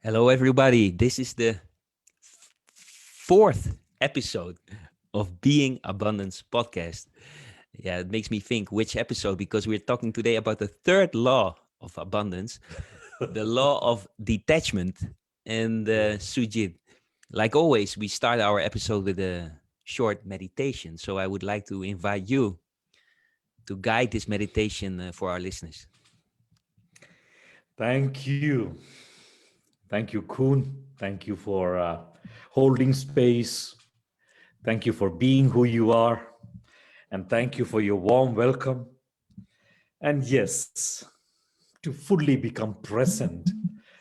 Hello, everybody. This is the fourth episode of Being Abundance podcast. Yeah, it makes me think which episode because we're talking today about the third law of abundance, the law of detachment. And Sujit, like always, we start our episode with a short meditation. So I would like to invite you to guide this meditation for our listeners. Thank you. Thank you, Kuhn. Thank you for holding space. Thank you for being who you are. And thank you for your warm welcome. And yes, to fully become present,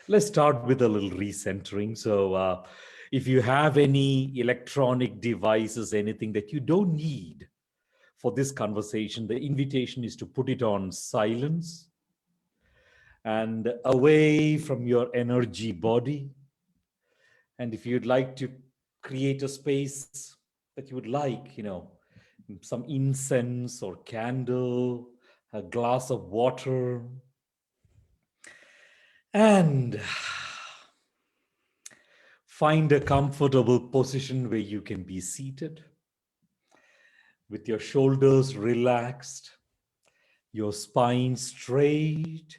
let's start with a little recentering. So, if you have any electronic devices, anything that you don't need for this conversation, the invitation is to put it on silence and away from your energy body. And if you'd like to create a space that you would like, some incense or candle, a glass of water, and find a comfortable position where you can be seated with your shoulders relaxed, your spine straight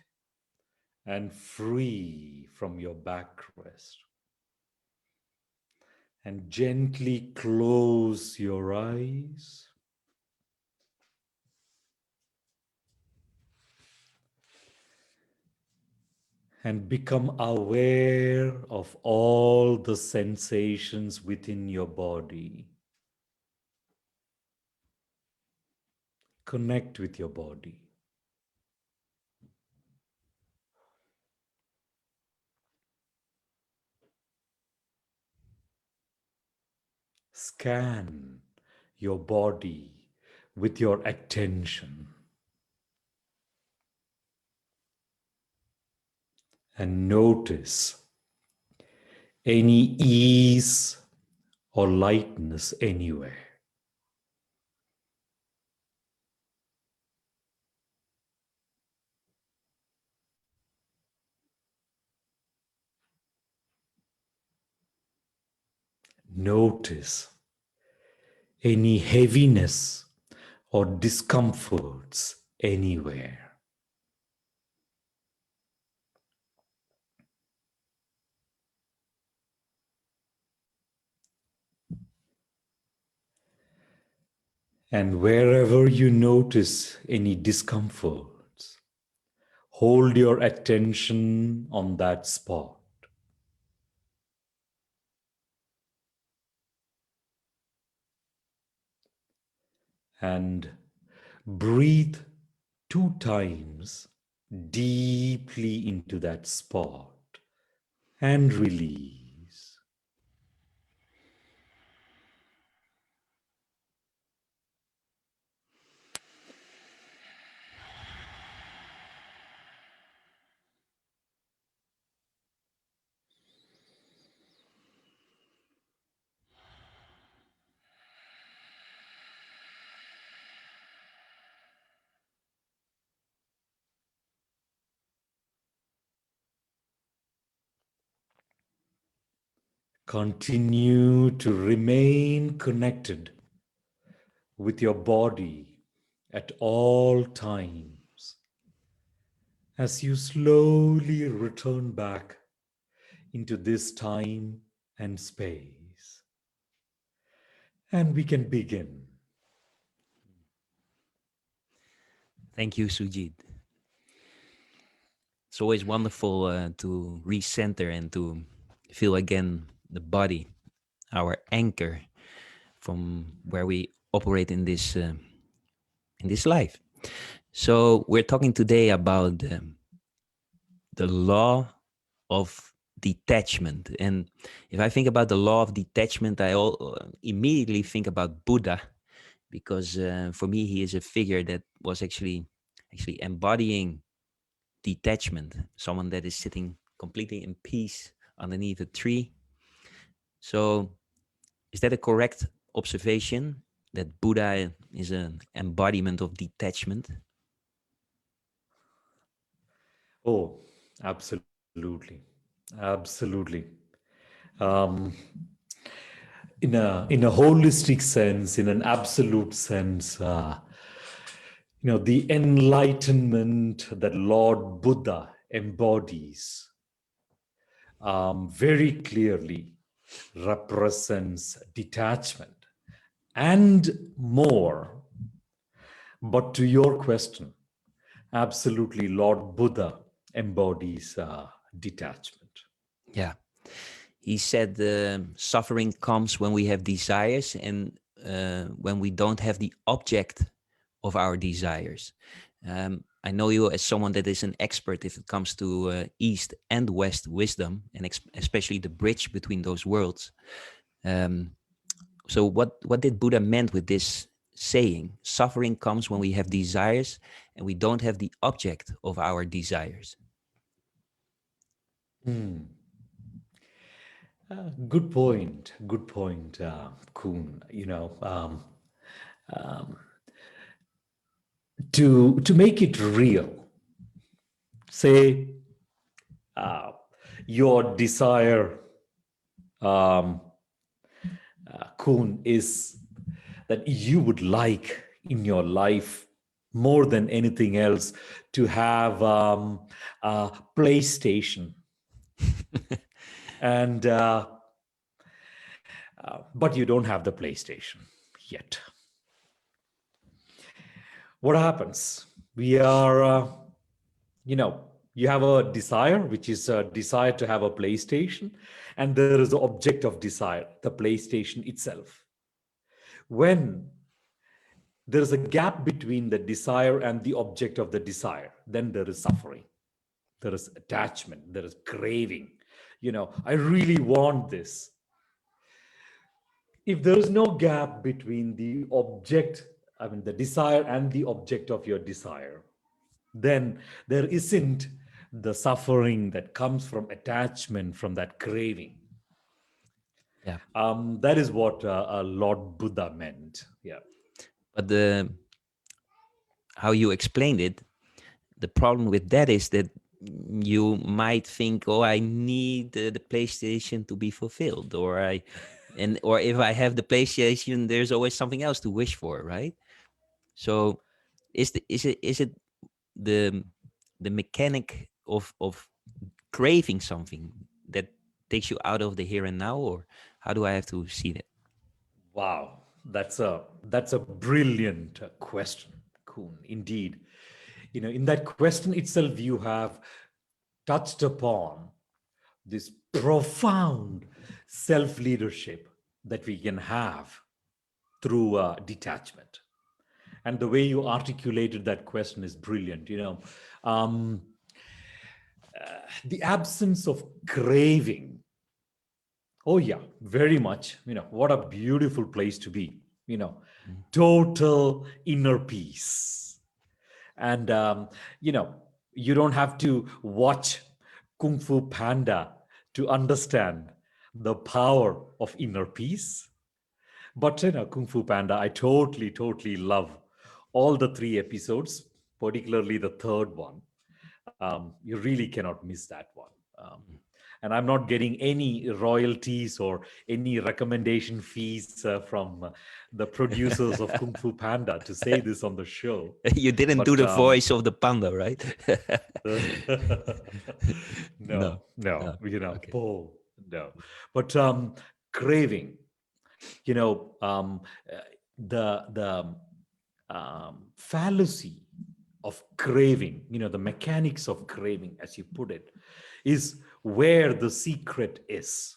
and free from your backrest. And gently close your eyes. And become aware of all the sensations within your body. Connect with your body. Scan your body with your attention and notice any ease or lightness anywhere. Notice any heaviness or discomforts anywhere. And wherever you notice any discomforts, hold your attention on that spot. And breathe 2 times deeply into that spot and release. Continue to remain connected with your body at all times as you slowly return back into this time and space. And we can begin. Thank you, Sujit. It's always wonderful to recenter and to feel again the body, our anchor from where we operate in this life. So we're talking today about the law of detachment. And if I think about the law of detachment, immediately think about Buddha, because for me he is a figure that was actually embodying detachment, someone that is sitting completely in peace underneath a tree. So, is that a correct observation that Buddha is an embodiment of detachment? Oh, absolutely. Absolutely. Um, in a holistic sense, in an absolute sense, the enlightenment that Lord Buddha embodies very clearly represents detachment and more. But to your question, absolutely, Lord Buddha embodies detachment. Yeah. He said suffering comes when we have desires and when we don't have the object of our desires. I know you as someone that is an expert if it comes to East and West wisdom, and especially the bridge between those worlds. Um, so, what did Buddha meant with this saying? Suffering comes when we have desires and we don't have the object of our desires. Hmm. Good point. Good point, Kuhn. To make it real, say uh, your desire, um, Kuhn, is that you would like in your life more than anything else to have a PlayStation, and but you don't have the PlayStation yet. What happens? We are, you have a desire, which is a desire to have a PlayStation, and there is the object of desire, the PlayStation itself. When there is a gap between the desire and the object of the desire, then there is suffering, there is attachment, there is craving. I really want this. If there is no gap between the object, I mean, the desire and the object of your desire, then there isn't the suffering that comes from attachment, from that craving. Yeah. That is what Lord Buddha meant. Yeah. But how you explained it, the problem with that is that you might think, oh, I need the PlayStation to be fulfilled, or if I have the PlayStation, there's always something else to wish for, right? So is it the mechanic of craving something that takes you out of the here and now, or how do I have to see that? Wow, that's a brilliant question, Kuhn. Indeed, in that question itself, you have touched upon this profound self-leadership that we can have through detachment. And the way you articulated that question is brilliant. Um, the absence of craving. Oh, yeah, very much. What a beautiful place to be. Mm. Total inner peace. And, you know, you don't have to watch Kung Fu Panda to understand the power of inner peace. But, Kung Fu Panda, I totally, totally love all the 3 episodes, particularly the third one. You really cannot miss that one. And I'm not getting any royalties or any recommendation fees from the producers of Kung Fu Panda to say this on the show. You didn't do But the voice of the panda, right? No. no, no, No. Okay. Paul, no. But craving, you know, um, uh, the fallacy of craving, the mechanics of craving, as you put it, is where the secret is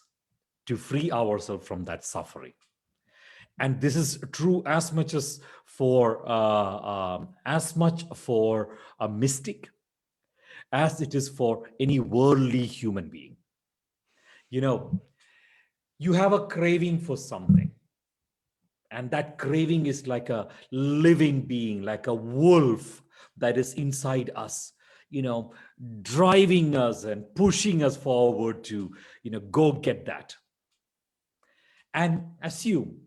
to free ourselves from that suffering. And this is true as much for a mystic as it is for any worldly human being. You know, you have a craving for something, and that craving is like a living being, like a wolf that is inside us, you know driving us and pushing us forward to go get that. And assume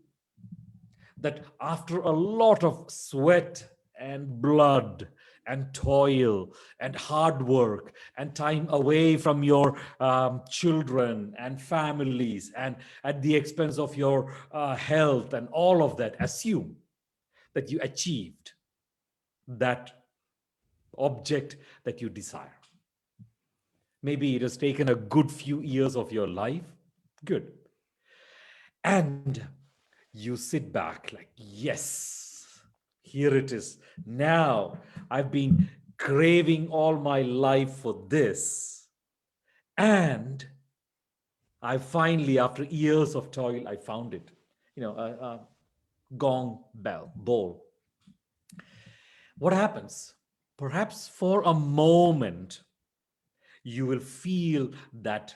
that after a lot of sweat and blood, and toil and hard work and time away from your children and families and at the expense of your health and all of that, assume that you achieved that object that you desire. Maybe it has taken a good few years of your life. Good. And you sit back like, yes, here it is. Now I've been craving all my life for this. And I finally, after years of toil, I found it. A gong bell, bowl. What happens? Perhaps for a moment, you will feel that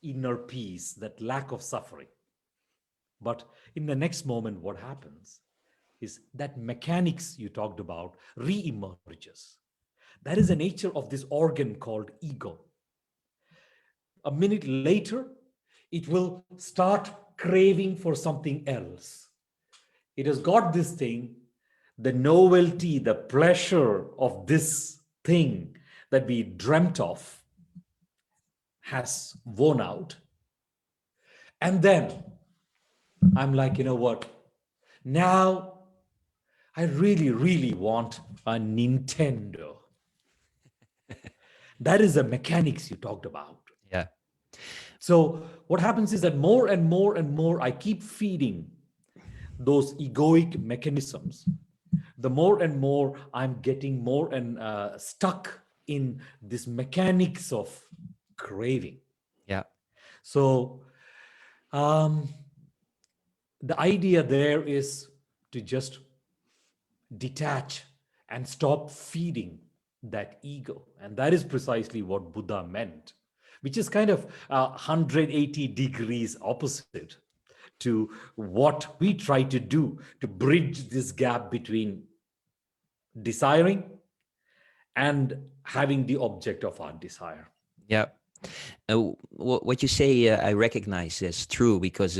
inner peace, that lack of suffering. But in the next moment, what happens is that mechanics you talked about re-emerges. That is the nature of this organ called ego. A minute later, it will start craving for something else. It has got this thing, the novelty, the pleasure of this thing that we dreamt of has worn out. And then I'm like, you know what? Now I really, really want a Nintendo. That is the mechanics you talked about. Yeah. So what happens is that more and more and more I keep feeding those egoic mechanisms, the more and more I'm getting more and stuck in this mechanics of craving. Yeah. So the idea there is to just detach and stop feeding that ego. And that is precisely what Buddha meant, which is kind of 180 degrees opposite to what we try to do to bridge this gap between desiring and having the object of our desire. Yeah. What you say, I recognize as true, because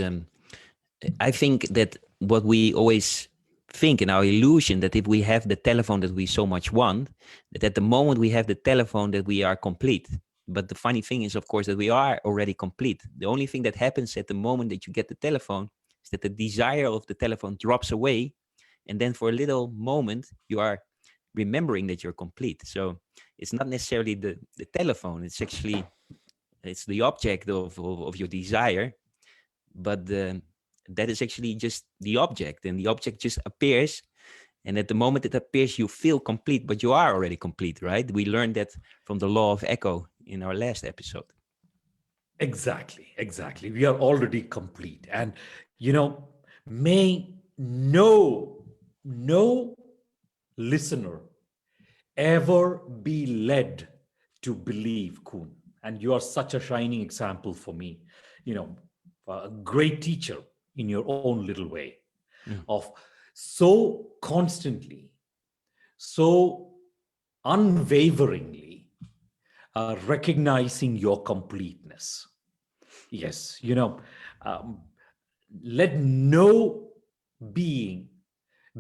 I think that what we always think in our illusion, that if we have the telephone that we so much want, that at the moment we have the telephone that we are complete. But the funny thing is, of course, that we are already complete. The only thing that happens at the moment that you get the telephone is that the desire of the telephone drops away. And then for a little moment, you are remembering that you're complete. So it's not necessarily the telephone. It's actually, it's the object of your desire. But that is actually just the object, and the object just appears. And at the moment it appears, you feel complete, but you are already complete, right? We learned that from the law of echo in our last episode. Exactly. We are already complete. And, may no listener ever be led to believe, Kuhn. And you are such a shining example for me, a great teacher in your own little way, of so constantly, so unwaveringly recognizing your completeness. Yes, let no being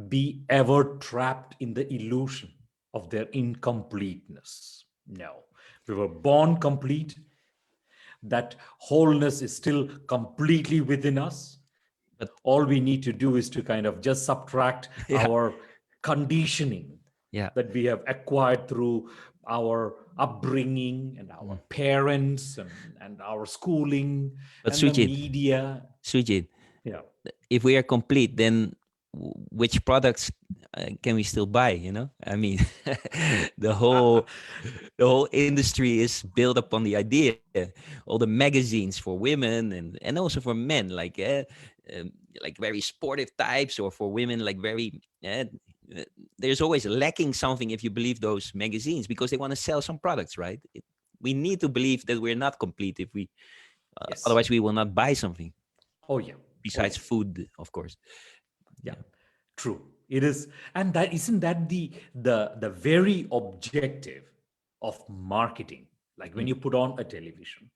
be ever trapped in the illusion of their incompleteness. No, we were born complete. That wholeness is still completely within us. But all we need to do is to kind of just subtract our conditioning that we have acquired through our upbringing and our parents and our schooling and Sujit, the media. Sujit, yeah. If we are complete, then which products can we still buy? I mean, the whole industry is built upon the idea, all the magazines for women and also for men, like very sportive types, or for women like very there's always lacking something if you believe those magazines, because they want to sell some products, right? We need to believe that we're not complete if we yes. Otherwise we will not buy something. Oh yeah. Besides food, of course. Yeah, true. It is, and that isn't that the very objective of marketing. Like when you put on a television,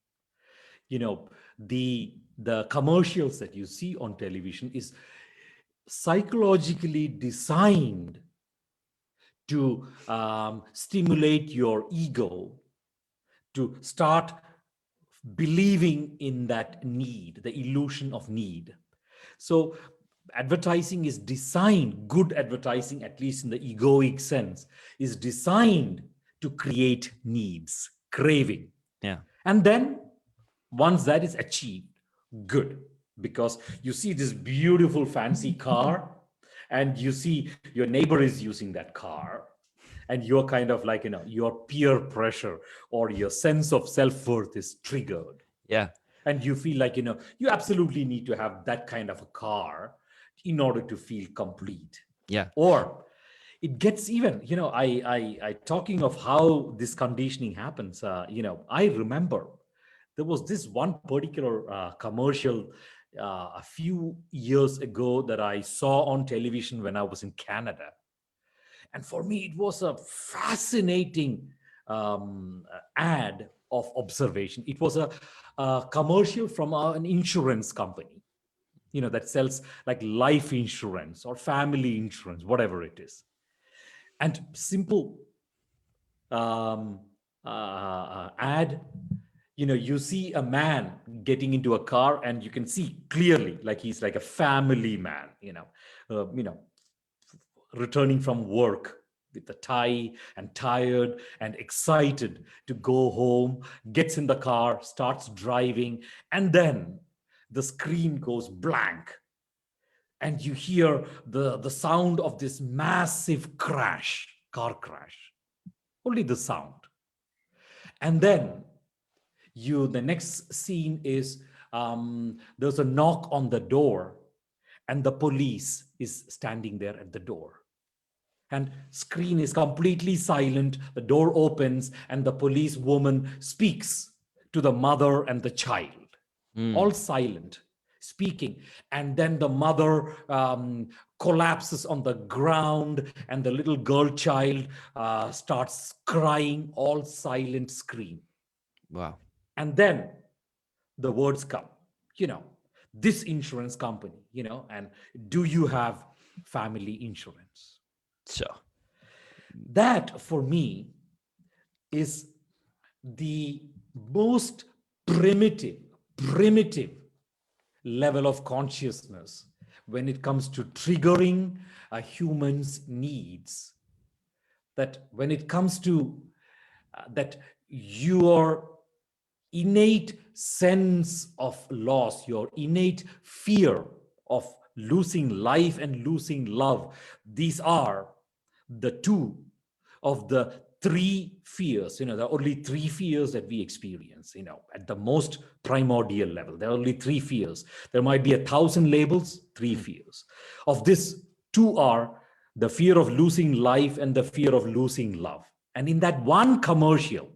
the commercials that you see on television is psychologically designed to stimulate your ego, to start believing in that need, the illusion of need. So advertising is designed, good advertising, at least in the egoic sense, is designed to create needs, craving. Yeah. And then once that is achieved, good, because you see this beautiful fancy car and you see your neighbor is using that car, and you're kind of like, your peer pressure or your sense of self-worth is triggered, Yeah. and you feel like, you absolutely need to have that kind of a car in order to feel complete. Yeah. Or it gets even, I talking of how this conditioning happens, I remember there was this one particular commercial a few years ago that I saw on television when I was in Canada. And for me, it was a fascinating ad of observation. It was a commercial from an insurance company, that sells like life insurance or family insurance, whatever it is. And simple um, ad, you see a man getting into a car, and you can see clearly like he's like a family man, returning from work with a tie and tired and excited to go home, gets in the car, starts driving, and then the screen goes blank, and you hear the sound of this massive car crash, only the sound. And then the next scene is, there's a knock on the door, and the police is standing there at the door, and screen is completely silent. The door opens and the police woman speaks to the mother and the child, all silent, speaking. And then the mother collapses on the ground, and the little girl child starts crying, all silent scream. Wow. And then the words come, you know, this insurance company, and do you have family insurance? So, That for me is the most primitive level of consciousness when it comes to triggering a human's needs. That when it comes to that your innate sense of loss, your innate fear of losing life and losing love, these are the two of the three fears. There are only three fears that we experience, at the most primordial level. There are only three fears. There might be 1,000 labels, three fears. Of this, two are the fear of losing life and the fear of losing love. And in that one commercial,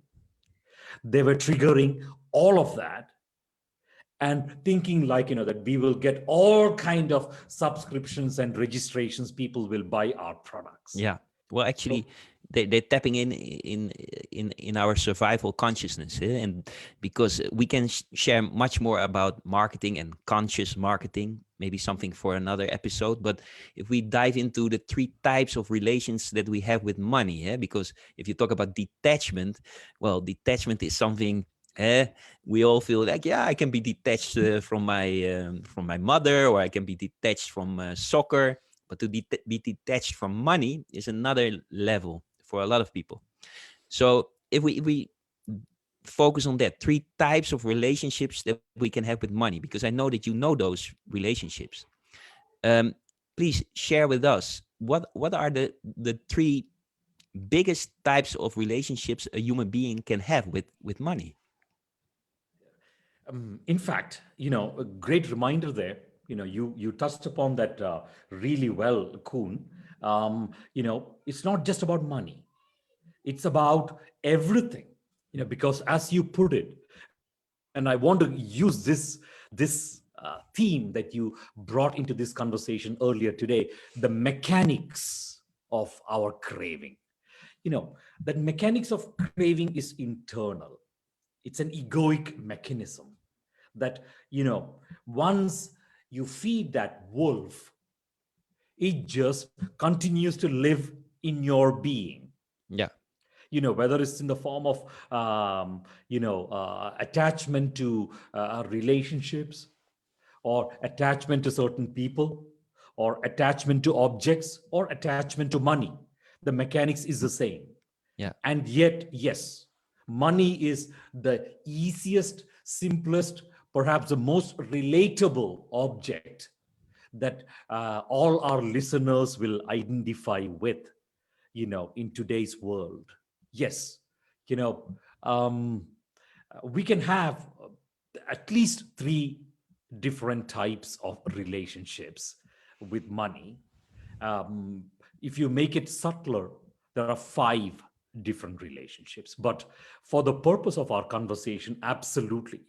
they were triggering all of that and thinking like, that we will get all kind of subscriptions and registrations. People will buy our products. yeah. Well, actually, they're tapping in our survival consciousness, and because we can share much more about marketing and conscious marketing, maybe something for another episode. But if we dive into the three types of relations that we have with money, because if you talk about detachment, well, detachment is something. We all feel like, yeah, I can be detached from my mother, or I can be detached from soccer. But to be detached from money is another level for a lot of people. So if we focus on that, three types of relationships that we can have with money, because I know that you know those relationships. Um, Please share with us what are the three biggest types of relationships a human being can have with money. In fact, a great reminder there. You touched upon that really well, Kuhn. It's not just about money. It's about everything. Because as you put it, and I want to use this theme that you brought into this conversation earlier today, the mechanics of our craving. That mechanics of craving is internal. It's an egoic mechanism that, once you feed that wolf, it just continues to live in your being. Yeah. Whether it's in the form of attachment to relationships, or attachment to certain people, or attachment to objects, or attachment to money. The mechanics is the same. Yeah. And yet, yes, money is the easiest, simplest, perhaps the most relatable object that all our listeners will identify with, in today's world. Yes, you know, um, we can have at least three different types of relationships with money. Um, if you make it subtler, there are five different relationships. But for the purpose of our conversation, absolutely,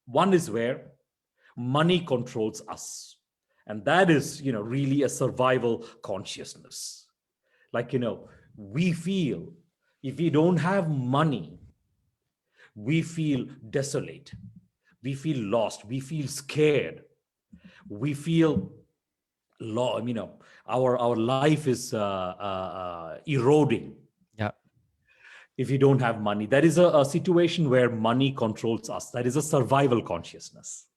one is where money controls us. And that is, really a survival consciousness. Like, we feel if we don't have money, we feel desolate, we feel lost, we feel scared, we feel our life is eroding Yeah. if you don't have money. That is a situation where money controls us. That is a survival consciousness.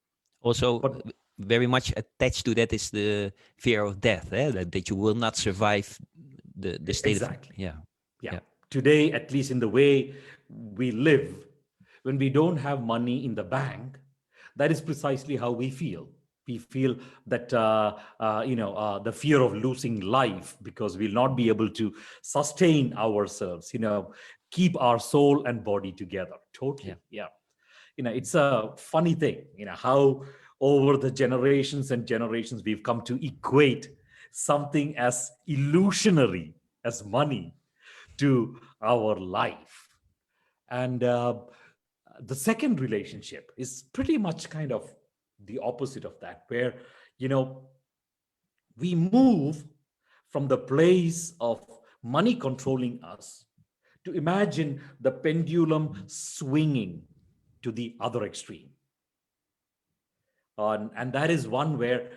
Also, But very much attached to that is the fear of death, that you will not survive the state exactly. of, yeah. Yeah. Yeah. Today, at least in the way we live, when we don't have money in the bank, that is precisely how we feel. We feel that the fear of losing life, because we'll not be able to sustain ourselves, keep our soul and body together. Totally. Yeah. Yeah. It's a funny thing, how over the generations and generations we've come to equate something as illusionary as money to our life. And the second relationship is pretty much kind of the opposite of that, where, we move from the place of money controlling us to imagine the pendulum swinging to the other extreme. And that is one where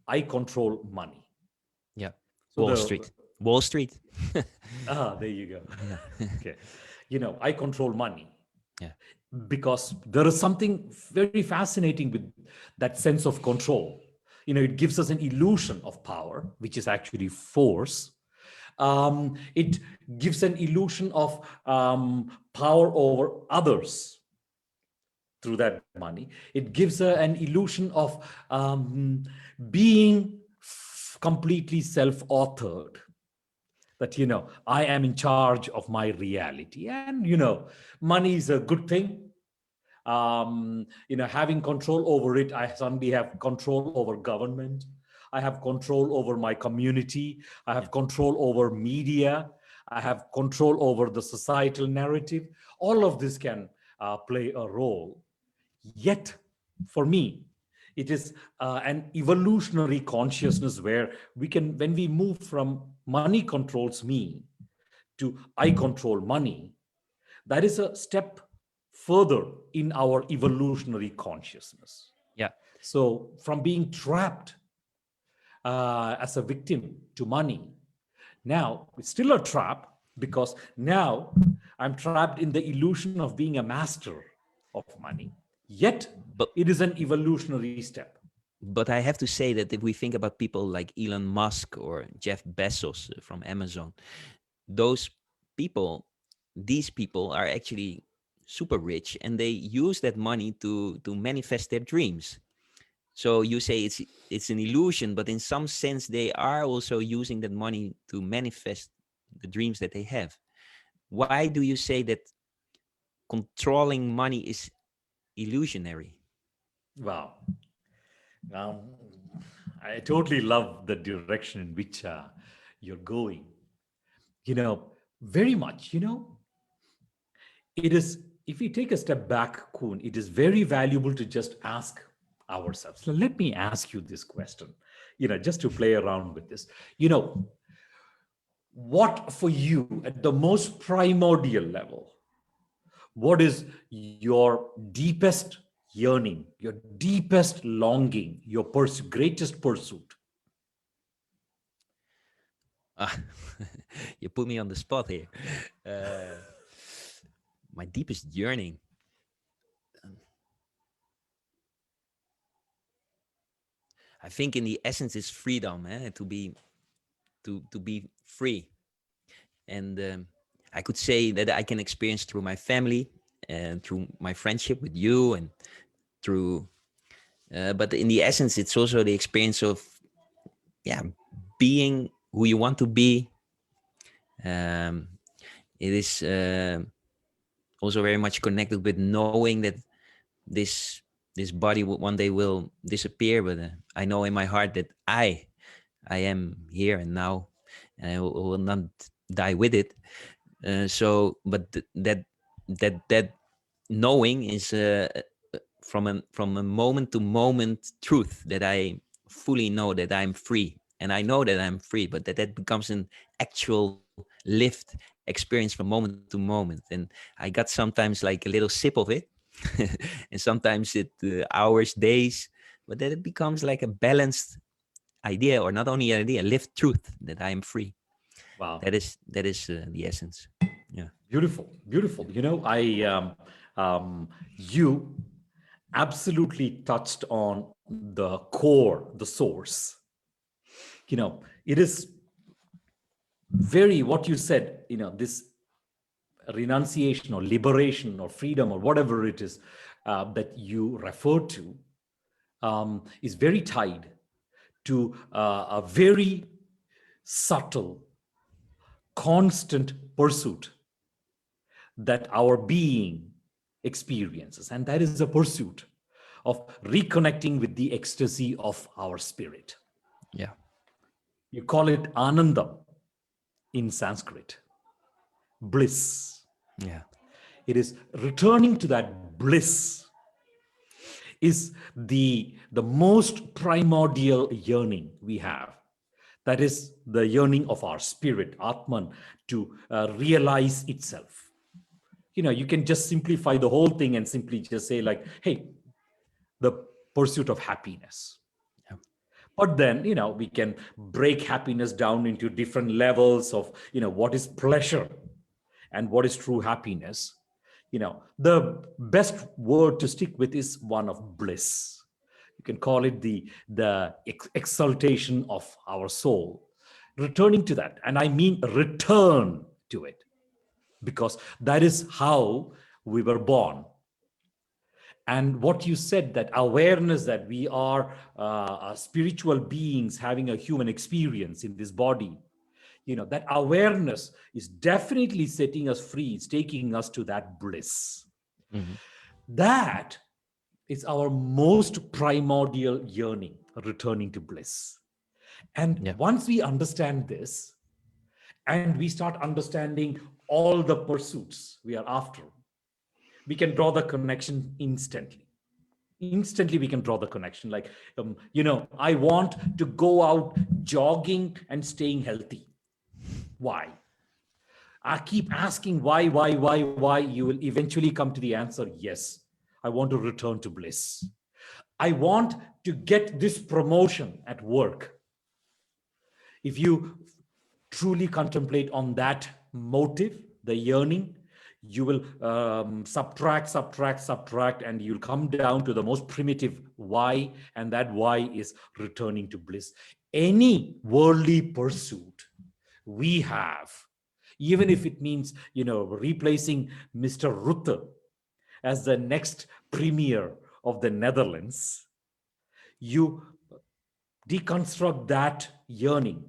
I control money. Yeah. So Wall Street. Wall Street. there you go. Yeah. Okay. I control money Yeah. because there is something very fascinating with that sense of control. It gives us an illusion of power, which is actually force. It gives an illusion of power over others through that money. It gives an illusion of being completely self-authored, that I am in charge of my reality. And money is a good thing. Having control over it, I suddenly have control over government, I have control over my community, I have control over media, I have control over the societal narrative. All of this can play a role. Yet, for me, it is an evolutionary consciousness where when we move from money controls me to I control money, that is a step further in our evolutionary consciousness. Yeah. So, from being trapped as a victim to money, now it's still a trap, because now I'm trapped in the illusion of being a master of money. Yet, But it is an evolutionary step. but I have to say that if we think about people like Elon Musk or Jeff Bezos from Amazon, those people, these people are actually super rich, and they use that money to manifest their dreams. So you say it's an illusion, but in some sense they are also using that money to manifest the dreams that they have. Why do you say that controlling money is illusionary? Wow. Um, I totally love the direction in which you're going. Very much, it is, if we take a step back, Kuhn, it is very valuable to just ask ourselves. So let me ask you this question, just to play around with this. What for you at the most primordial level, what is your deepest yearning, your deepest longing, your greatest pursuit? Ah, you put me on the spot here. Uh, my deepest yearning. I think in the essence is freedom, to be free. And I could say that I can experience through my family and through my friendship with you and through but in the essence it's also the experience of, yeah, being who you want to be. um, it is also very much connected with knowing that this this body one day will disappear, but I know in my heart that I am here and now, and I will not die with it. But that knowing is from a moment to moment truth, that I fully know that I'm free, and I know that I'm free, but that becomes an actual lived experience from moment to moment. And I got sometimes like a little sip of it, and sometimes it hours, days, but then it becomes like a balanced idea, or not only an idea, lived truth, that I am free. Wow. That is the essence. Yeah. Beautiful, beautiful. You absolutely touched on the core, the source. It is very what you said, this renunciation or liberation or freedom or whatever it is that you refer to is very tied to a very subtle, constant pursuit that our being experiences. And that is a pursuit of reconnecting with the ecstasy of our spirit. Yeah. You call it anandam in Sanskrit, bliss. Yeah. It is returning to that bliss is the most primordial yearning we have. That is the yearning of our spirit, Atman, to realize itself. You can just simplify the whole thing and simply just say, like, hey, the pursuit of happiness. Yeah. But then, we can break happiness down into different levels of, what is pleasure and what is true happiness. The best word to stick with is one of bliss. You can call it the exaltation of our soul, returning to that. And I mean return to it, because that is how we were born. And what you said, that awareness that we are spiritual beings having a human experience in this body, that awareness is definitely setting us free. It's taking us to that bliss. Mhm. That is our most primordial yearning, returning to bliss. And Yeah. once we understand this, and we start understanding all the pursuits we are after, we can draw the connection instantly. Instantly, we can draw the connection. Like, I want to go out jogging and staying healthy. Why? I keep asking why. You will eventually come to the answer, yes, I want to return to bliss. I want to get this promotion at work. If you truly contemplate on that motive, the yearning, you will subtract, and you'll come down to the most primitive why, and that why is returning to bliss. Any worldly pursuit we have, even if it means, replacing Mr. Rutte as the next premier of the Netherlands, you deconstruct that yearning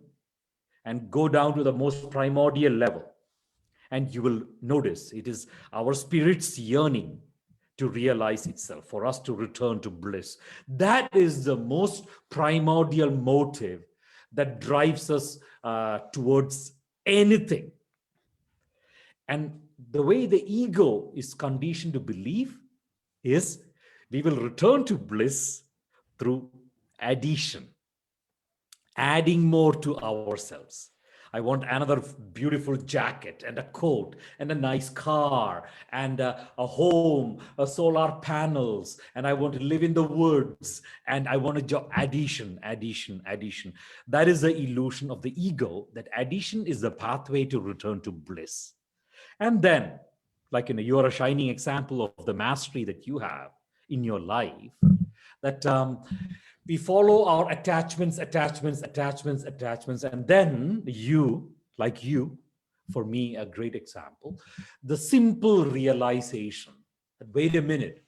and go down to the most primordial level. And you will notice it is our spirit's yearning to realize itself, for us to return to bliss. That is the most primordial motive that drives us towards anything. And the way the ego is conditioned to believe is we will return to bliss through addition, adding more to ourselves. I want another beautiful jacket and a coat and a nice car and a home, solar panels, and I want to live in the woods and I want a job. Addition, addition, addition. That is the illusion of the ego, that addition is the pathway to return to bliss. And then, like, you are a shining example of the mastery that you have in your life, that we follow our attachments, attachments, attachments, attachments, and then you, like you, for me, a great example, the simple realization that, wait a minute,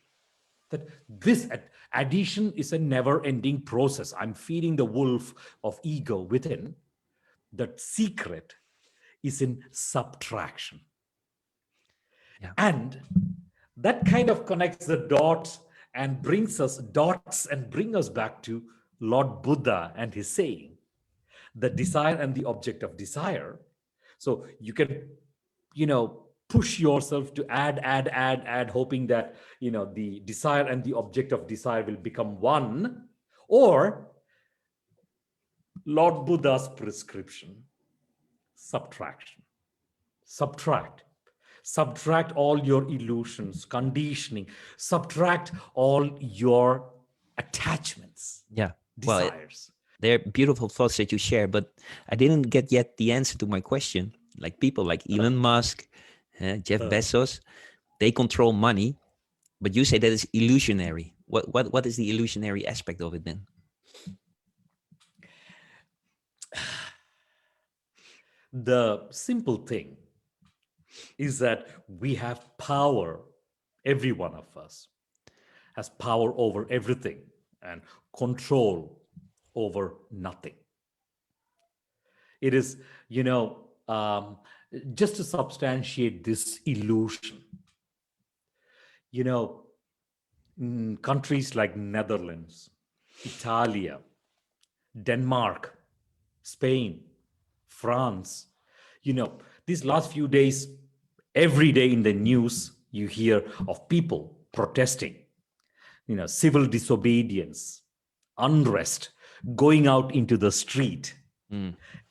that this addition is a never-ending process. I'm feeding the wolf of ego within. The secret is in subtraction. Yeah. And that kind of connects the dots and brings us bring us back to Lord Buddha and his saying, the desire and the object of desire. So you can, push yourself to add, hoping that, the desire and the object of desire will become one, or Lord Buddha's prescription, subtraction. Subtract all your illusions, conditioning, subtract all your attachments, Yeah. Well, desires. they're beautiful thoughts that you share, but I didn't get yet the answer to my question. Like people like Elon Musk, Jeff Bezos, they control money, but you say that is illusionary. What is the illusionary aspect of it then? The simple thing is that we have power. Every one of us has power over everything and control over nothing. It is, just to substantiate this illusion, countries like Netherlands, Italia, Denmark, Spain, France, these last few days, every day in the news, you hear of people protesting, civil disobedience, unrest, going out into the street.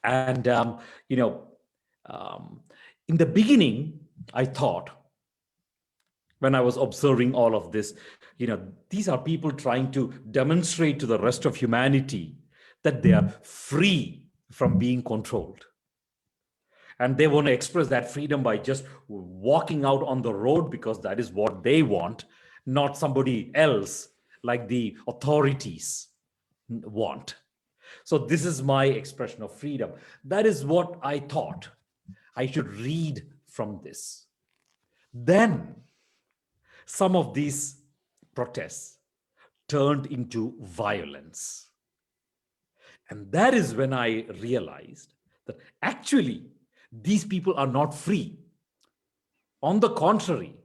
And, in the beginning, I thought, when I was observing all of this, these are people trying to demonstrate to the rest of humanity that they are free from being controlled. And they want to express that freedom by just walking out on the road because that is what they want, not somebody else like the authorities want. So this is my expression of freedom. That is what I thought I should read from this. Then some of these protests turned into violence. And that is when I realized that actually these people are not free. On the contrary,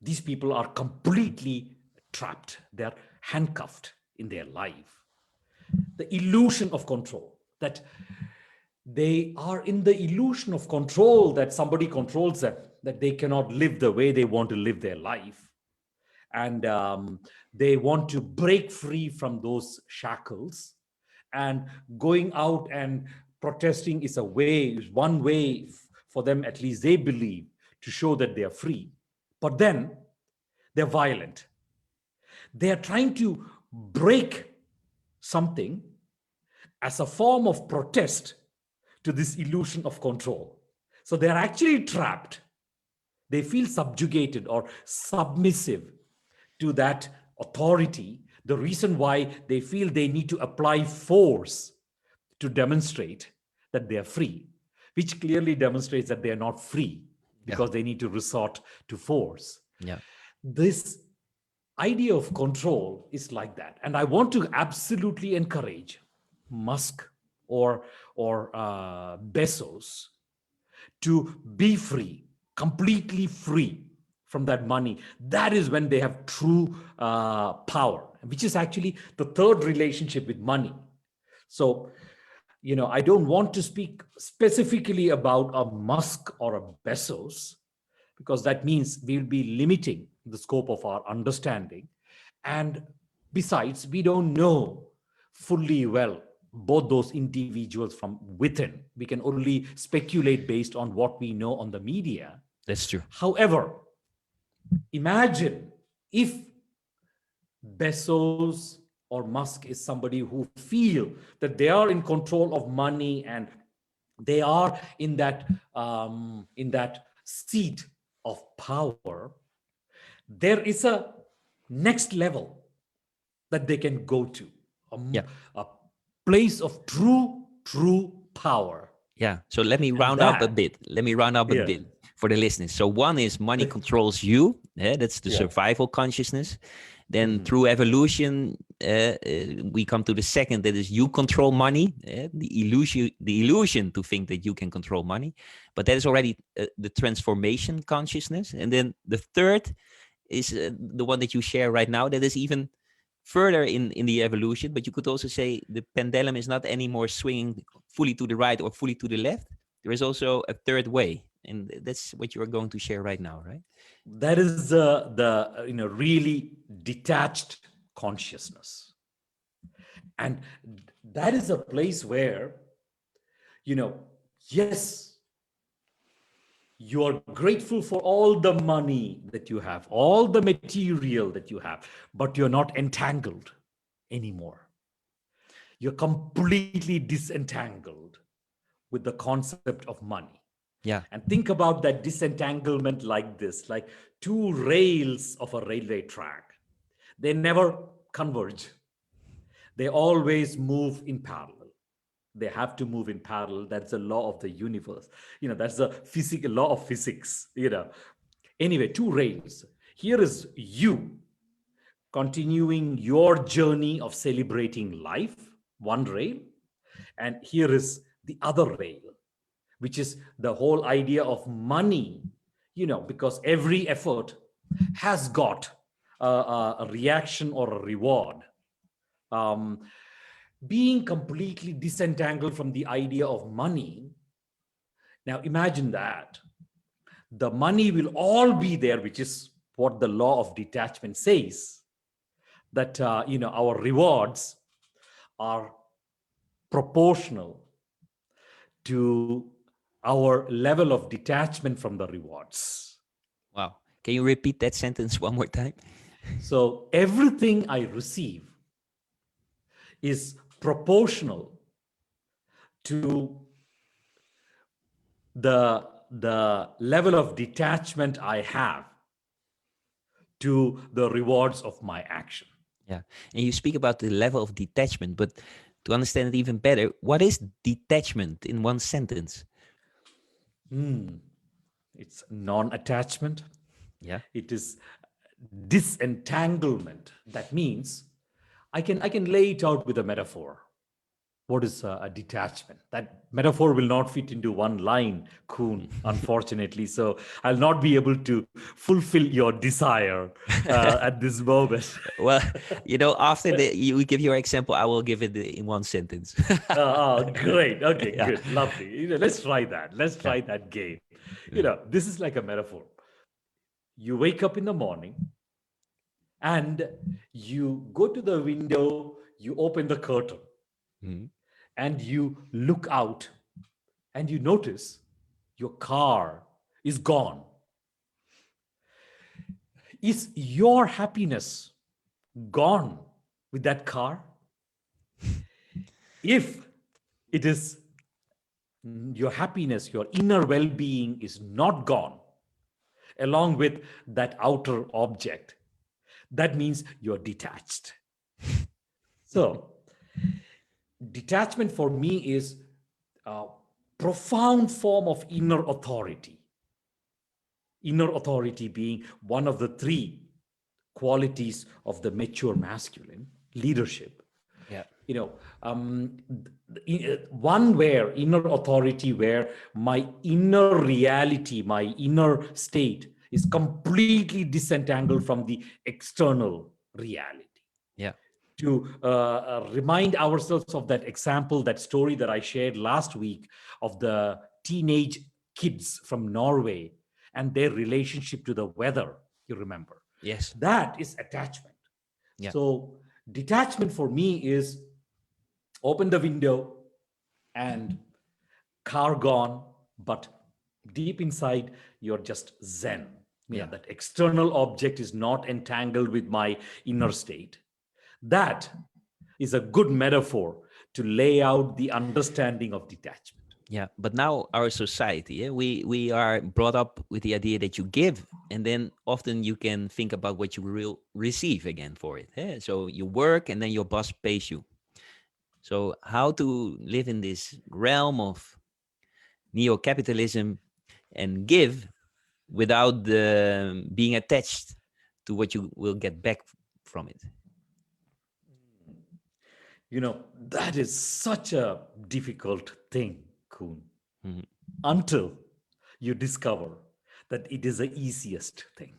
these people are completely trapped. They're handcuffed in their life. The illusion of control, that they are in the illusion of control, that somebody controls them, that they cannot live the way they want to live their life. And they want to break free from those shackles. And going out and protesting is one way for them, at least they believe, to show that they are free. But then they're violent. They are trying to break something as a form of protest to this illusion of control. So they're actually trapped. They feel subjugated or submissive to that authority. The reason why they feel they need to apply force to demonstrate that they are free, which clearly demonstrates that they are not free because they need to resort to force. Yeah. This idea of control is like that. And I want to absolutely encourage Musk or Bezos to be free, completely free from that money. That is when they have true power, which is actually the third relationship with money. So, I don't want to speak specifically about a Musk or a Bezos, because that means we'll be limiting the scope of our understanding. And besides, we don't know fully well both those individuals from within. We can only speculate based on what we know on the media. That's true. However, imagine if Bezos or Musk is somebody who feel that they are in control of money and they are in that seat of power. There is a next level that they can go to, Yeah. a place of true power. Yeah. So let me And round up a that, bit. Let me round up a yeah, bit for the listeners. So one is money controls you. That's the yeah, survival consciousness. Then through evolution, we come to the second, that is you control money. The illusion to think that you can control money. But that is already the transformation consciousness. And then the third is the one that you share right now. That is even further in the evolution, but you could also say the pendulum is not anymore swinging fully to the right or fully to the left. There is also a third way, and that's what you are going to share right now, right? that is the really detached consciousness, and that is a place where, yes, you are grateful for all the money that you have, all the material that you have, but you're not entangled anymore. You're completely disentangled with the concept of money. Yeah. And think about that disentanglement like this, like two rails of a railway track. They never converge. They always move in parallel. They have to move in parallel. That's a law of the universe. That's the physical law of physics. Anyway, two rails. Here is you continuing your journey of celebrating life, one rail. And here is the other rail, which is the whole idea of money, because every effort has got a reaction or a reward. Being completely disentangled from the idea of money. Now imagine that. The money will all be there, which is what the law of detachment says, that our rewards are proportional to our level of detachment from the rewards. Wow. Can you repeat that sentence one more time? So everything I receive is proportional to the level of detachment I have to the rewards of my action. Yeah. And you speak about the level of detachment, but to understand it even better, what is detachment in one sentence? It's non-attachment. Yeah. It is disentanglement. That means I can lay it out with a metaphor. What is a detachment? That metaphor will not fit into one line, Kuhn, unfortunately. So I'll not be able to fulfill your desire at this moment. Well, after you give your example, I will give it in one sentence. Great. Okay, Yeah. good. Lovely. Let's try that. Let's try Yeah. that game. Yeah. This is like a metaphor. You wake up in the morning and you go to the window, you open the curtain, Mhm. and you look out and you notice your car is gone. Is your happiness gone with that car? If it is, your happiness, your inner well-being is not gone along with that outer object, that means you're detached. So detachment for me is a profound form of inner authority. Inner authority being one of the three qualities of the mature masculine, leadership. Yeah. One where inner authority, where my inner reality, my inner state is completely disentangled from the external reality. Yeah. To remind ourselves of that example, that story that I shared last week of the teenage kids from Norway and their relationship to the weather, you remember? Yes. That is attachment. Yeah. So detachment for me is Open the window and car gone, but deep inside, you're just Zen. Yeah. That external object is not entangled with my inner state. That is a good metaphor to lay out the understanding of detachment. Yeah, but now our society, we are brought up with the idea that you give, and then often you can think about what you will receive again for it. So you work, and then your boss pays you. So how to live in this realm of neo-capitalism and give without being attached to what you will get back from it? That is such a difficult thing, Kuhn, Mhm. until you discover that it is the easiest thing.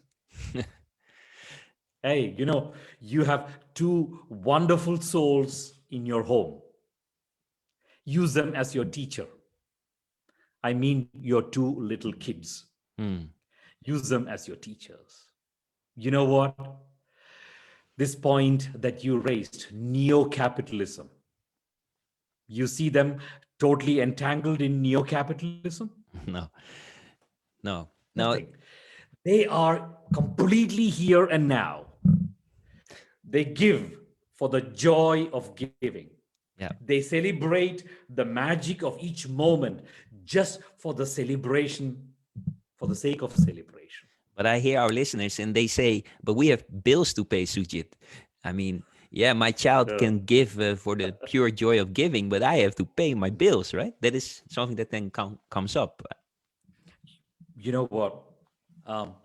Hey, you have two wonderful souls in your home. Use them as your teacher. I mean, your two little kids. Mm. Use them as your teachers. You know what? This point that you raised, neo capitalism, you see them totally entangled in neo capitalism? No, no, no. Nothing. They are completely here and now. They give for the joy of giving. Yeah. They celebrate the magic of each moment just for the celebration, for the sake of celebration. But I hear our listeners and they say, but we have bills to pay, Sujit. I mean, yeah, my child Uh, can give for the pure joy of giving, but I have to pay my bills, right? That is something that then comes up. you know what? Um,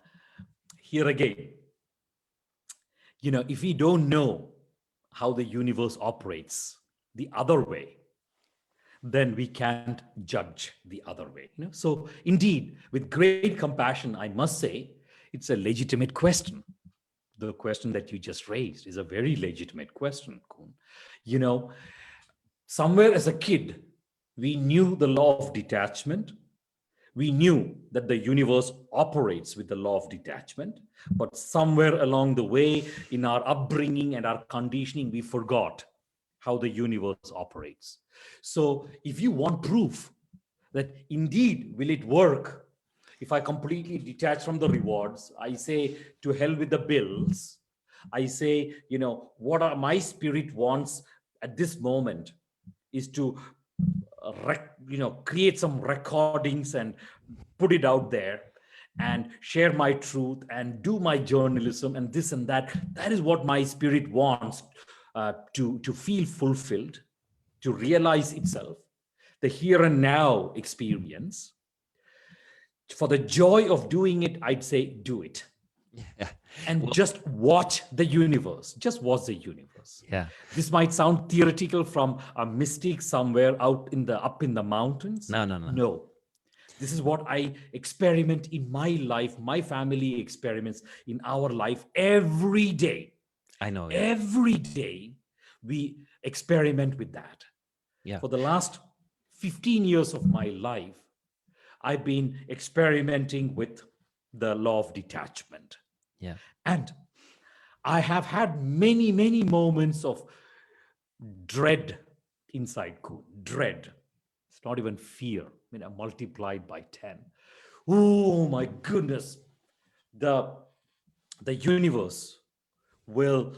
Here again, if we don't know how the universe operates the other way, then we can't judge the other way. So indeed, with great compassion, I must say, it's a legitimate question. The question that you just raised is a very legitimate question, Kuhn. You know, Somewhere as a kid, we knew the law of detachment. We knew that the universe operates with the law of detachment, but somewhere along the way in our upbringing and our conditioning, we forgot how the universe operates. So, if you want proof that indeed will it work, if I completely detach from the rewards, I say to hell with the bills. I say, what my spirit wants at this moment is to create some recordings and put it out there and share my truth and do my journalism and this and that. That is what my spirit wants, to feel fulfilled, to realize itself, the here and now experience. For the joy of doing it, I'd say do it Yeah. and Well, just watch the universe. Just watch the universe. yeah. This might sound theoretical from a mystic somewhere up in the mountains. No, no, no. No, this is what I experiment in my life. My family experiments in our life every day. I know. Yeah. Every day, we experiment with that. Yeah. For the last 15 years of my life, I've been experimenting with the law of detachment. Yeah. And I have had many, many moments of dread inside Kuhn. Dread. It's not even fear. Multiplied by 10. Oh my goodness. The the universe will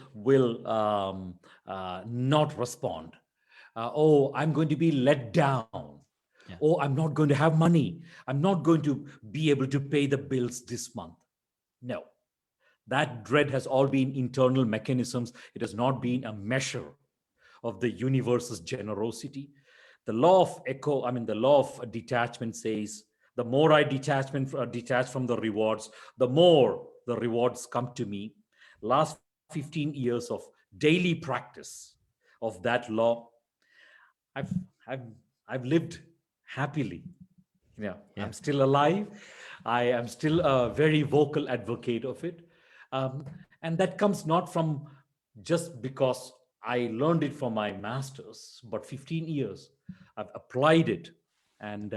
not respond. Oh, I'm going to be let down. Yeah. Oh, I'm not going to have money. I'm not going to be able to pay the bills this month. No, that dread has all been internal mechanisms. It has not been a measure of the universe's generosity. The law of the law of detachment says the more I detach from the rewards, the more the rewards come to me. Last 15 years of daily practice of that law, I've I've I've lived happily. Yeah. I'm still alive. I am still a very vocal advocate of it. And that comes not from just because I learned it from my masters, but 15 years. I've applied it and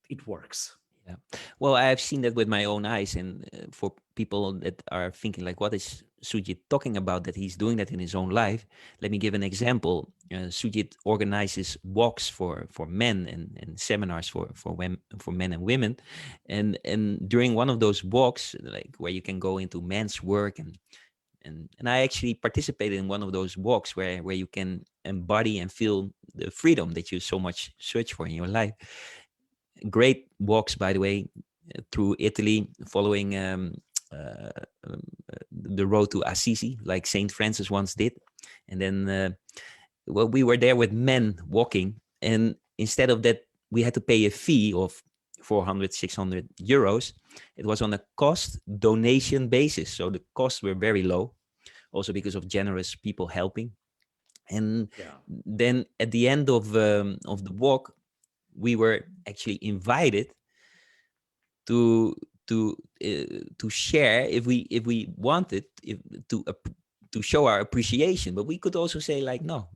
it works. Yeah. Well, I have seen that with my own eyes. And for people that are thinking, like, what is Sujit talking about that he's doing that in his own life? Let me give an example. Sujit organizes walks for men and seminars for men and women. And during one of those walks, like where you can go into men's work and I actually participated in one of those walks where you can embody and feel the freedom that you so much search for in your life. Great walks, by the way, through Italy, following uh, the road to Assisi, like Saint Francis once did. And then, well, we were there with men walking, and instead of that, we had to pay a fee of 400, 600 euros. It was on a cost donation basis, so the costs were very low, also because of generous people helping. And Yeah. then at the end of the walk, we were actually invited to to share if we wanted to show our appreciation, but we could also say like, no,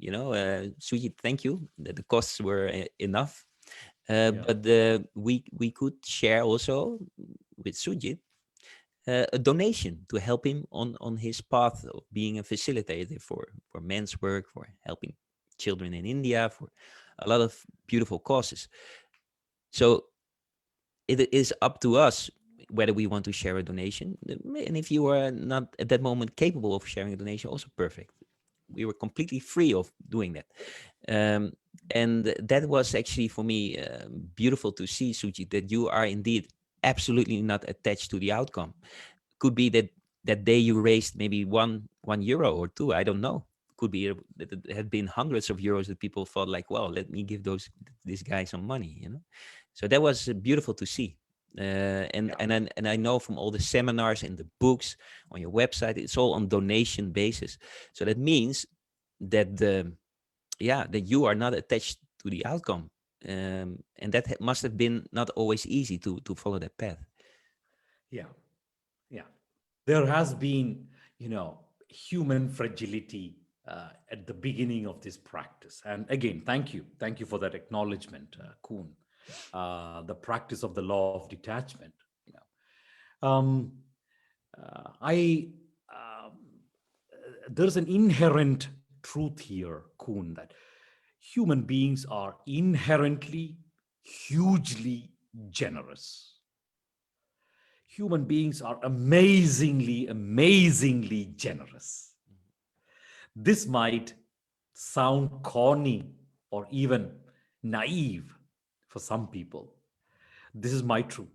Sujit, thank you, that the costs were enough. Yeah. But we could share also with Sujit a donation to help him on his path of being a facilitator for men's work, for helping children in India, for a lot of beautiful causes. So it is up to us whether we want to share a donation. And if you are not at that moment capable of sharing a donation, also perfect. We were completely free of doing that. Um, and that was actually for me beautiful to see, Suji, that you are indeed absolutely not attached to the outcome. Could be that that day you raised maybe one euro or two, I don't know. Could be that it had been hundreds of euros that people thought like, well, let me give this guy some money. So that was beautiful to see. Yeah. And I know from all the seminars and the books on your website, it's all on donation basis. So that means that that you are not attached to the outcome, and that must have been not always easy to follow that path. Yeah. Yeah. There has been, human fragility at the beginning of this practice. And again, thank you. Thank you for that acknowledgement, Kuhn. The practice of the law of detachment. You know, I there's an inherent truth here, Kuhn, that human beings are inherently hugely generous. Human beings are amazingly, amazingly generous. This might sound corny or even naive for some people. This is my truth.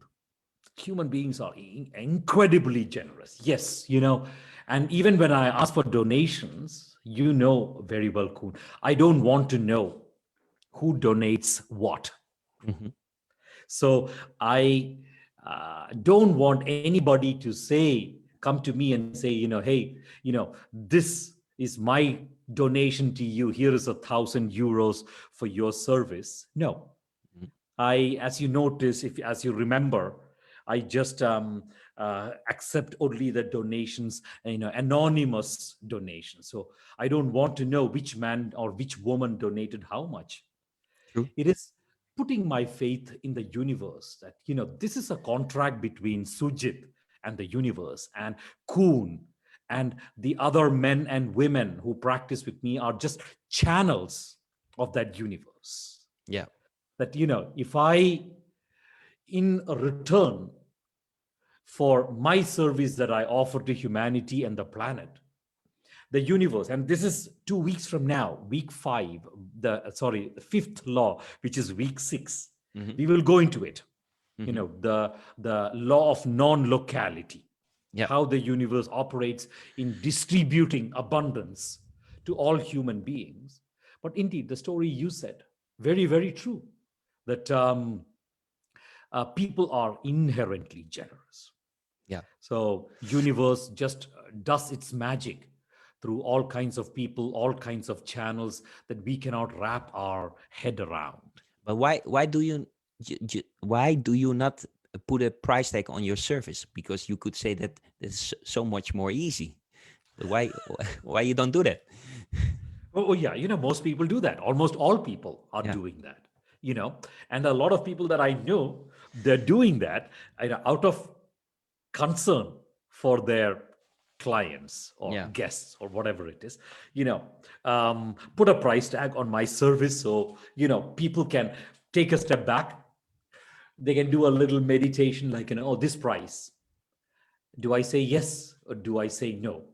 Human beings are incredibly generous. Yes, and even when I ask for donations, you know very well, Kuhn, I don't want to know who donates what. Mhm. So I don't want anybody to come to me and say, hey, this is my donation to you. Here is 1,000 euros for your service. No, Mhm. as you notice, as you remember, I just accept only the donations, anonymous donations. So I don't want to know which man or which woman donated how much. True. It is putting my faith in the universe that, this is a contract between Sujit and the universe, and Kuhn and the other men and women who practice with me are just channels of that universe. Yeah. That, if I, in return for my service that I offer to humanity and the planet, the universe, and this is 2 weeks from now, week 5, the fifth law, which is week 6, Hmm. we will go into it. Hmm. The law of non-locality, Yeah. how the universe operates in distributing abundance to all human beings. But indeed, the story you said, very, very true, that people are inherently generous. Yeah. So universe just does its magic through all kinds of people, all kinds of channels that we cannot wrap our head around. But why do you not put a price tag on your service? Because you could say that it's so much more easy. But why why you don't do that? Oh, yeah, most people do that. Almost all people are Yeah. doing that, and a lot of people that I know they're doing that out of concern for their clients or Yeah. guests or whatever it is, put a price tag on my service so people can take a step back. They can do a little meditation like, oh, this price, do I say yes or do I say no?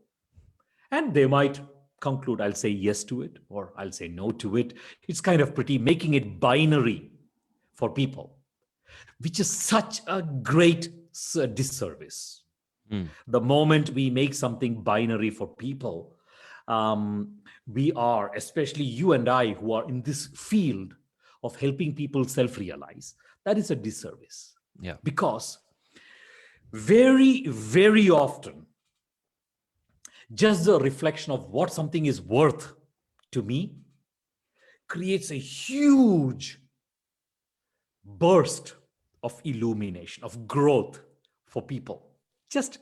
And they might conclude, I'll say yes to it or I'll say no to it. It's kind of pretty making it binary for people, which is such a great disservice. The moment we make something binary for people, we are, especially you and I who are in this field of helping people self-realize, that is a disservice. Yeah. Because very, very often, just the reflection of what something is worth to me creates a huge burst of illumination, of growth for people. Just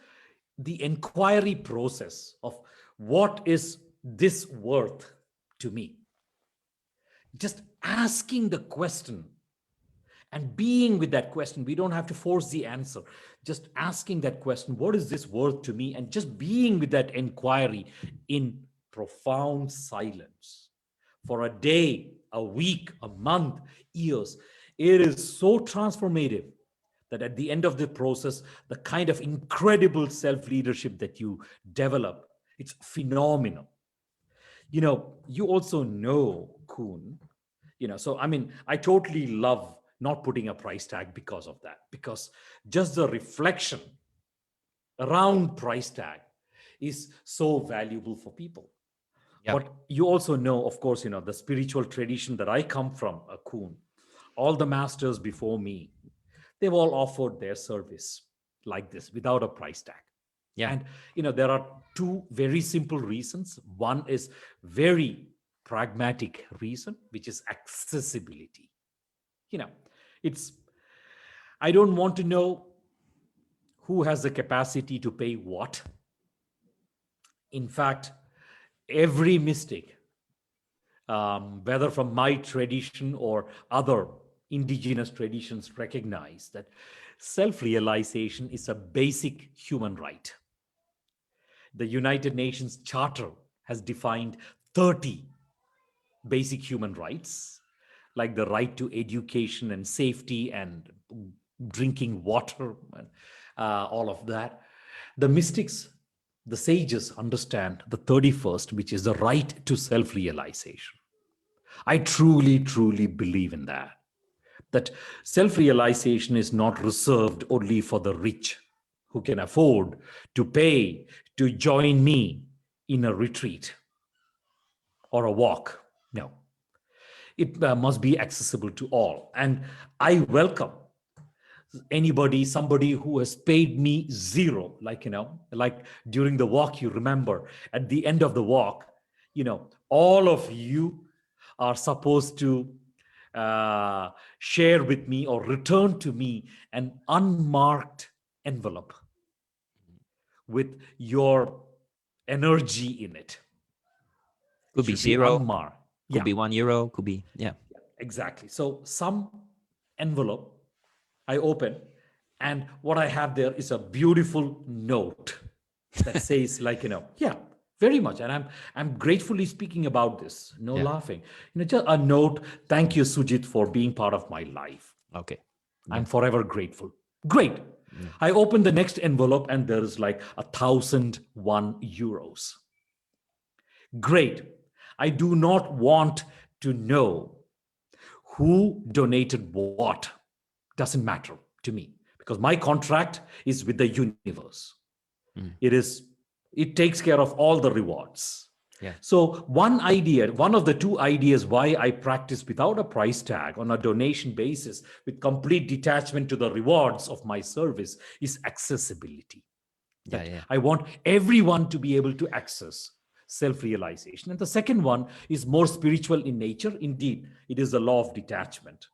the inquiry process of what is this worth to me? Just asking the question and being with that question. We don't have to force the answer. Just asking that question, what is this worth to me? And just being with that inquiry in profound silence for a day, a week, a month, years. It is so transformative that at the end of the process, the kind of incredible self-leadership that you develop, it's phenomenal. You also know, Kuhn, so I mean, I totally love not putting a price tag because of that, because just the reflection around price tag is so valuable for people. Yeah. But you also know, of course, the spiritual tradition that I come from, Kuhn, all the masters before me, they've all offered their service like this without a price tag. Yeah. And there are two very simple reasons. One is very pragmatic reason, which is accessibility. It's I don't want to know who has the capacity to pay what. In fact, every mystic, whether from my tradition or other indigenous traditions, recognize that self-realization is a basic human right. The United Nations Charter has defined 30 basic human rights, like the right to education and safety and drinking water and all of that. The mystics, the sages understand the 31st, which is the right to self-realization. I truly, truly believe in that self-realization is not reserved only for the rich who can afford to pay to join me in a retreat or a walk. No, it must be accessible to all. And I welcome somebody who has paid me zero, like during the walk, you remember at the end of the walk, all of you are supposed to share with me or return to me an unmarked envelope with your energy in it. Could be Should zero. unmarked. Could be €1. Could be, yeah. Exactly. So some envelope I open, and what I have there is a beautiful note that says, yeah, very much. And I'm gratefully speaking about this. No Yeah. laughing. Just a note. Thank you, Sujit, for being part of my life. Okay. I'm forever grateful. Great. I open the next envelope and there's like 1,001 euros. Great. I do not want to know who donated what. Doesn't matter to me because my contract is with the universe. It takes care of all the rewards. Yeah. So one of the two ideas why I practice without a price tag on a donation basis with complete detachment to the rewards of my service is accessibility. Yeah. I want everyone to be able to access self-realization. And the second one is more spiritual in nature. Indeed, it is the law of detachment.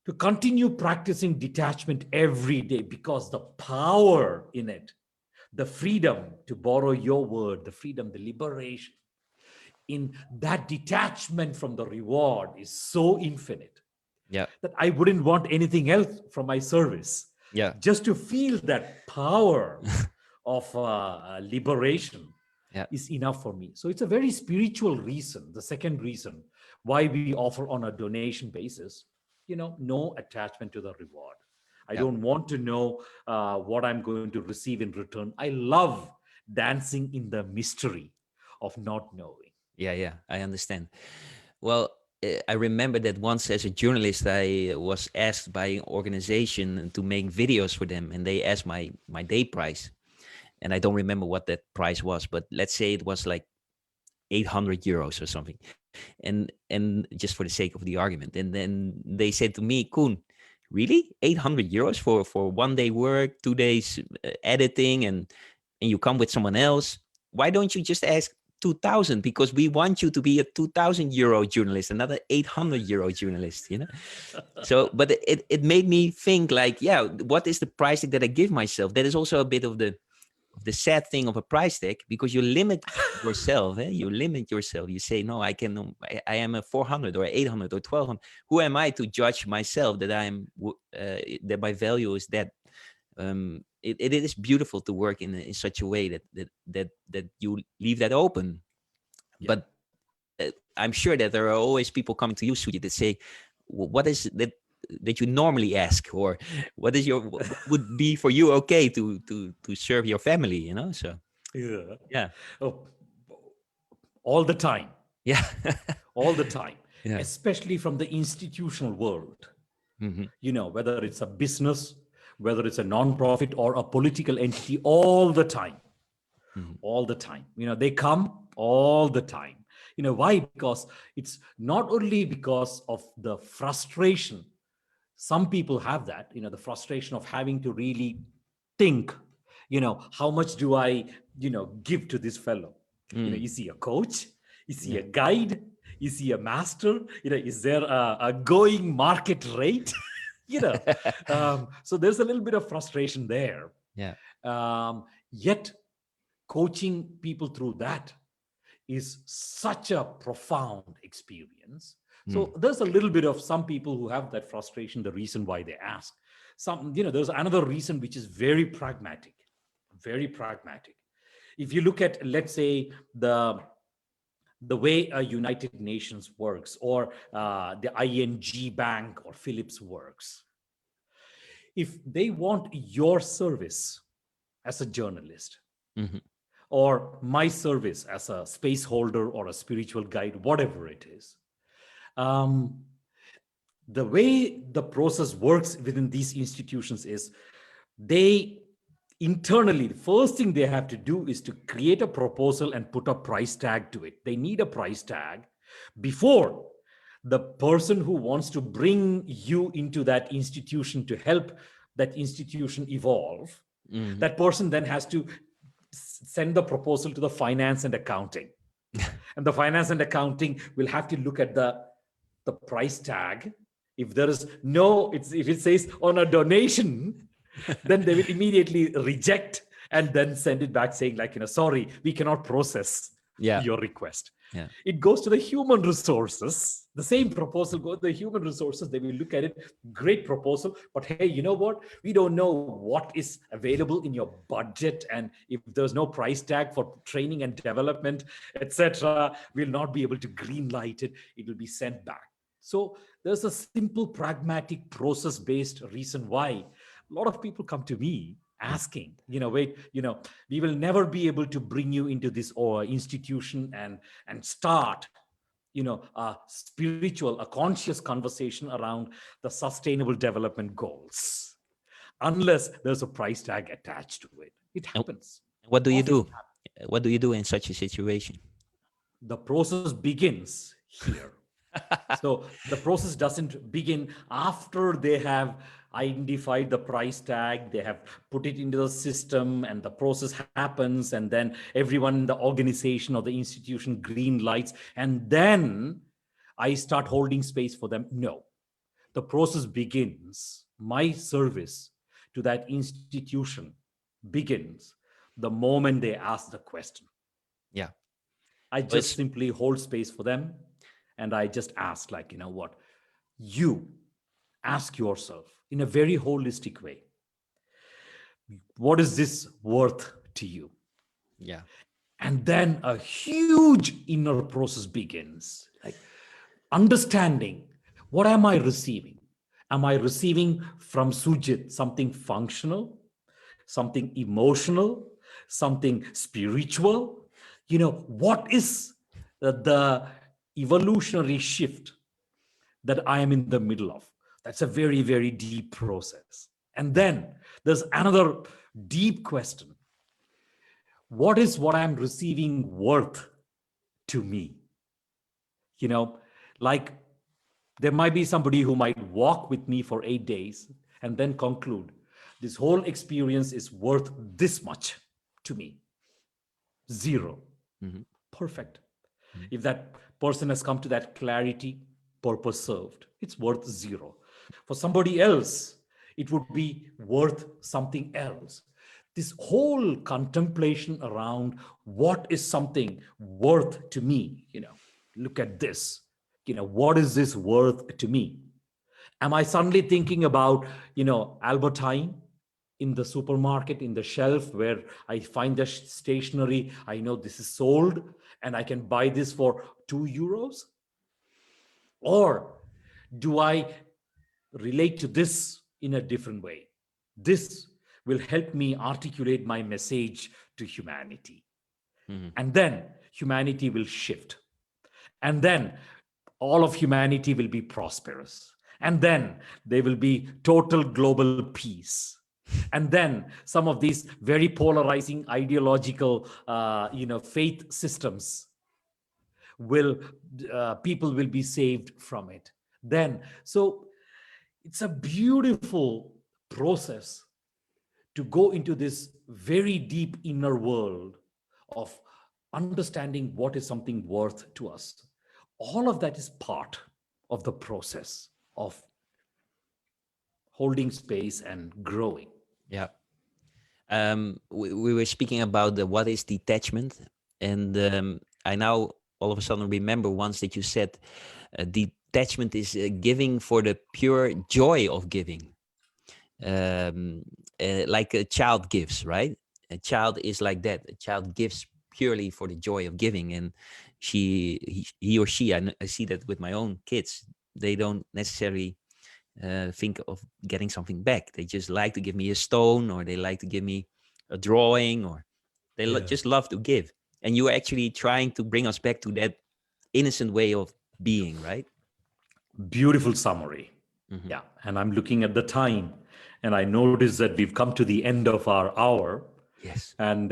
To continue practicing detachment every day because the power in it, the freedom, to borrow your word, the freedom, the liberation in that detachment from the reward is so infinite. Yeah. that I wouldn't want anything else from my service. Yeah. Just to feel that power of liberation Yeah. is enough for me. So it's a very spiritual reason. The second reason why we offer on a donation basis, no attachment to the reward. I Yeah. don't want to know what I'm going to receive in return. I love dancing in the mystery of not knowing. Yeah. Yeah. I understand. Well, I remember that once as a journalist, I was asked by an organization to make videos for them, and they asked my day price, and I don't remember what that price was, but let's say it was like 800 euros or something, and just for the sake of the argument, and then they said to me, Koen, really 800 euros for 1 day work, 2 days editing, and you come with someone else? Why don't you just ask 2000, because we want you to be a 2000 euro journalist, another 800 euro journalist, so but it made me think, like, yeah, what is the price tag that I give myself? That is also a bit of the sad thing of a price tag, because you limit yourself. You limit yourself. You say, no, I am a 400 or 800 or 1200. Who am I to judge myself that that my value is that? It is beautiful to work in such a way that you leave that open. Yeah. But I'm sure that there are always people coming to you, Sujit, that say, what is that you normally ask, or what would be for you okay to serve your family, so Yeah. yeah. Oh, all the time. Yeah. All the time, Yeah. especially from the institutional world. Hmm. Whether it's a business, whether it's a non-profit or a political entity, all the time. Hmm. All the time. They come all the time. Why? Because it's not only because of the frustration. Some people have that, the frustration of having to really think, how much do I, give to this fellow? Mm. Is he a coach? Is he Yeah. a guide? Is he a master? Is there a going market rate? you know, so there's a little bit of frustration there. Yeah. Yet coaching people through that is such a profound experience. Mm. So there's a little bit of some people who have that frustration, the reason why they ask. There's another reason which is very pragmatic, very pragmatic. If you look at, let's say, the way a United Nations works, or the ING Bank or Philips works, if they want your service as a journalist, Hmm. or my service as a space holder or a spiritual guide, whatever it is, um, the way the process works within these institutions is they internally, the first thing they have to do is to create a proposal and put a price tag to it. They need a price tag before the person who wants to bring you into that institution to help that institution evolve. Hmm. That person then has to send the proposal to the finance and accounting. And the finance and accounting will have to look at the price tag. If there is if it says on a donation, then they will immediately reject and then send it back saying, like, sorry, we cannot process Yeah. your request. Yeah. It goes to the human resources. The same proposal goes to the human resources. They will look at it. Great proposal. But hey, you know what? We don't know what is available in your budget. And if there's no price tag for training and development, etc., we'll not be able to green light it. It will be sent back. So there's a simple, pragmatic, process-based reason why a lot of people come to me asking, wait, we will never be able to bring you into this institution and start, a spiritual, a conscious conversation around the sustainable development goals unless there's a price tag attached to it. It And happens. what do you Often do? What do you do in such a situation? the process begins here. So the process doesn't begin after they have identified the price tag, they have put it into the system, and the process happens, and then everyone in the organization or the institution green lights, and then I start holding space for them. No, the process begins. My service to that institution begins the moment they ask the question. Yeah. I So just it's simply hold space for them. And I just ask, like, what? You, ask yourself in a very holistic way, what is this worth to you? Yeah. And then a huge inner process begins, like understanding, what am I receiving? Am I receiving from Sujit something functional, something emotional, something spiritual? What is the evolutionary shift that I am in the middle of? That's a very, very deep process. And then there's another deep question: what is what I'm receiving worth to me? You know, like there might be somebody who might walk with me for 8 days and then conclude this whole experience is worth this much to me. Zero. Hmm. Perfect. If that person has come to that clarity, purpose served, it's worth zero. For somebody else, it would be worth something else. This whole contemplation around what is something worth to me, look at this, what is this worth to me? Am I suddenly thinking about, Albertine in the supermarket, in the shelf where I find the stationery? I know this is sold and I can buy this for €2? Or do I relate to this in a different way? This will help me articulate my message to humanity. Hmm. And then humanity will shift. And then all of humanity will be prosperous. And then there will be total global peace. And then some of these very polarizing ideological, faith systems will, people will be saved from it. Then, so it's a beautiful process to go into this very deep inner world of understanding what is something worth to us. All of that is part of the process of holding space and growing. Yeah. We were speaking about the what is detachment, and I now all of a sudden remember once that you said detachment is giving for the pure joy of giving, um, like a child gives, right? A child is like that. A child gives purely for the joy of giving, and he or she, I see that with my own kids. They don't necessarily think of getting something back. They just like to give me a stone, or they like to give me a drawing, or they Yeah. just love to give. And you are actually trying to bring us back to that innocent way of being, right? Beautiful summary. Hmm. Yeah. And I'm looking at the time and I notice that we've come to the end of our hour. Yes. And,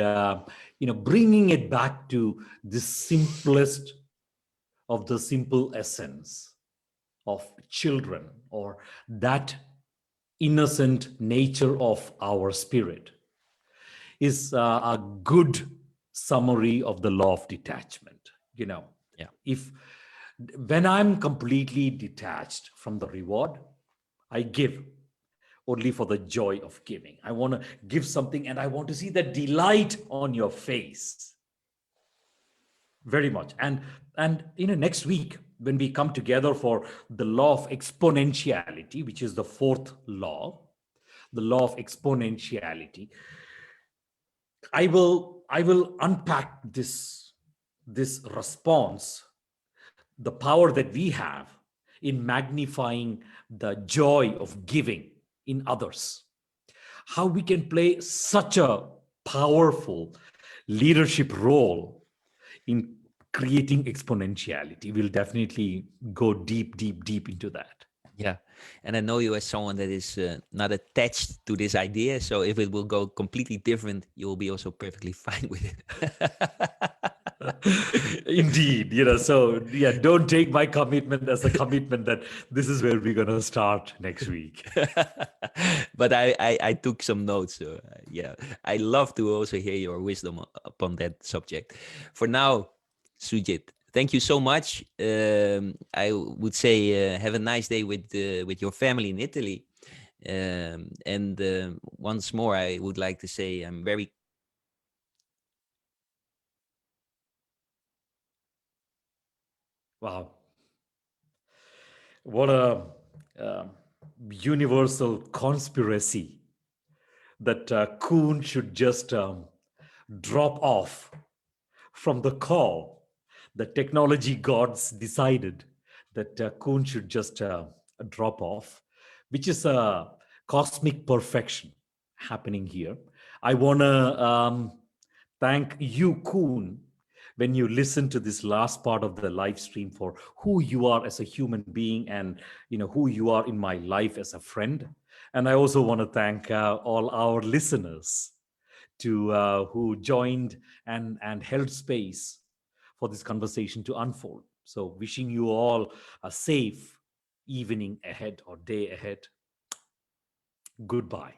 bringing it back to the simplest of the simple essence of children, or that innocent nature of our spirit, is a good summary of the law of detachment. Yeah. If when I'm completely detached from the reward, I give only for the joy of giving. I want to give something and I want to see the delight on your face. Very much. And next week, when we come together for the law of exponentiality, which is the fourth law, the law of exponentiality, I will unpack this response, the power that we have in magnifying the joy of giving in others, how we can play such a powerful leadership role in creating exponentiality. We'll definitely go deep, deep, deep into that. Yeah. And I know you as someone that is not attached to this idea. So if it will go completely different, you will be also perfectly fine with it. Indeed, so yeah, don't take my commitment as a commitment that this is where we're going to start next week. But I took some notes. So yeah, I love to also hear your wisdom upon that subject. For now, Sujit, thank you so much. I would say have a nice day with your family in Italy. And once more, I would like to say I'm very Wow. What a universal conspiracy that Kuhn should just drop off from the call. The technology gods decided that Kuhn should just drop off, which is a cosmic perfection happening here. I want to thank you, Kuhn, when you listen to this last part of the live stream, for who you are as a human being, and who you are in my life as a friend. And I also want to thank all our listeners to who joined and held space for this conversation to unfold. So wishing you all a safe evening ahead or day ahead. Goodbye.